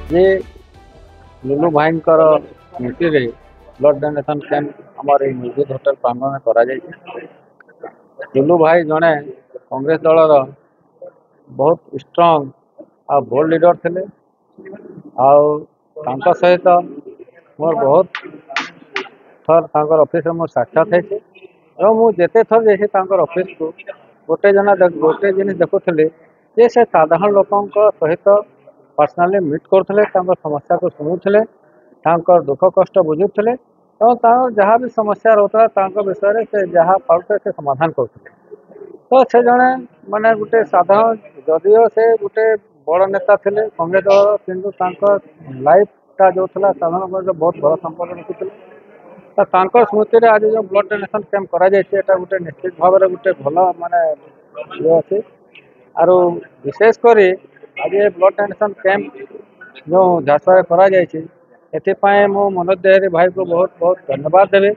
ଯେ ଲୁଲୁ ଭାଇଙ୍କର ସ୍ମୃତିରେ ବ୍ଲଡ୍ ଡୋନେସନ୍ କ୍ୟାମ୍ପ ଆମର ଏଇ ମ୍ୟୁଜିକ୍ ହୋଟେଲ ପ୍ରାଙ୍ଗଣରେ କରାଯାଇଛି। ଲୁଲୁ ଭାଇ ଜଣେ କଂଗ୍ରେସ ଦଳର ବହୁତ ଷ୍ଟ୍ରଙ୍ଗ ଆଉ ବୋଲ୍ଡ ଲିଡର ଥିଲେ। ଆଉ ତାଙ୍କ ସହିତ ମୋର ବହୁତ ଥର ତାଙ୍କର ଅଫିସରେ ମୁଁ ସାକ୍ଷାତ ହେଇଛି ଏବଂ ମୁଁ ଯେତେ ଥର ଯାଇଛି ତାଙ୍କର ଅଫିସକୁ ଗୋଟେ ଜିନିଷ ଦେଖୁଥିଲି ଯେ ସେ ସାଧାରଣ ଲୋକଙ୍କ ସହିତ ପର୍ସନାଲି ମିଟ୍ କରୁଥିଲେ, ତାଙ୍କ ସମସ୍ୟାକୁ ଶୁଣୁଥିଲେ, ତାଙ୍କର ଦୁଃଖ କଷ୍ଟ ବୁଝୁଥିଲେ ଏବଂ ତାଙ୍କର ଯାହା ବି ସମସ୍ୟା ରହୁଥିଲା ତାଙ୍କ ବିଷୟରେ ସେ ଯାହା ପାରୁଥିଲେ ସେ ସମାଧାନ କରୁଥିଲେ। ତ ସେ ଜଣେ ମାନେ ଗୋଟେ ସାଧାରଣ ଯଦିଓ ସେ ଗୋଟେ ବଡ଼ ନେତା ଥିଲେ କଂଗ୍ରେସ ଦଳର, କିନ୍ତୁ ତାଙ୍କ ଲାଇଫଟା ଯେଉଁ ଥିଲା ସାଧାରଣ ଲୋକଙ୍କ ବହୁତ ଭଲ ସମ୍ପର୍କ ରଖୁଥିଲେ। ତ ତାଙ୍କ ସ୍ମୃତିରେ ଆଜି ଯେଉଁ ବ୍ଲଡ୍ ଡୋନେସନ୍ କ୍ୟାମ୍ପ କରାଯାଇଛି ଏଇଟା ଗୋଟେ ନିଶ୍ଚିତ ଭାବରେ ଗୋଟେ ଭଲ ମାନେ ଇଏ ଅଛି। ଆରୁ ବିଶେଷ କରି ଆଜି ଏ ବ୍ଲଡ୍ ଡୋନେସନ୍ କ୍ୟାମ୍ପ ଯେଉଁ ଝାରସୁଗୁଡ଼ାରେ କରାଯାଇଛି ଏଥିପାଇଁ ମୁଁ ମନୋଜ ଦେହେରୀ ଭାଇକୁ ବହୁତ ବହୁତ ଧନ୍ୟବାଦ ଦେବି।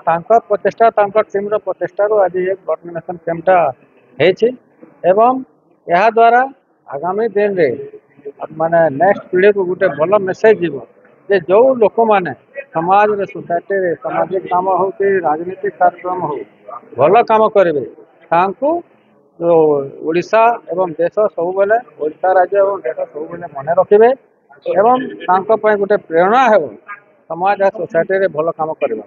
ତାଙ୍କ ପ୍ରଚେଷ୍ଟା ତାଙ୍କ ଟିମ୍ର ପ୍ରଚେଷ୍ଟାରୁ ଆଜି ଏ ବ୍ଲଡ୍ ଡୋନେସନ୍ କ୍ୟାମ୍ପଟା ହେଇଛି ଏବଂ ଏହାଦ୍ୱାରା ଆଗାମୀ ଦିନରେ ମାନେ ନେକ୍ସଟ ପିଢ଼ିକୁ ଗୋଟେ ଭଲ ମେସେଜ ଯିବ ଯେ ଯେଉଁ ଲୋକମାନେ ସମାଜରେ ସୋସାଇଟିରେ ସାମାଜିକ କାମ ହଉ କି ରାଜନୈତିକ କାର୍ଯ୍ୟକ୍ରମ ହଉ ଭଲ କାମ କରିବେ ତାଙ୍କୁ ଓଡ଼ିଶା ଏବଂ ଦେଶ ସବୁବେଳେ ଓଡ଼ିଶା ରାଜ୍ୟ ଏବଂ ଦେଶ ସବୁବେଳେ ମନେ ରଖିବେ ଏବଂ ତାଙ୍କ ପାଇଁ ଗୋଟେ ପ୍ରେରଣା ହେବ ସମାଜ ଆଉ ସୋସାଇଟିରେ ଭଲ କାମ କରିବା।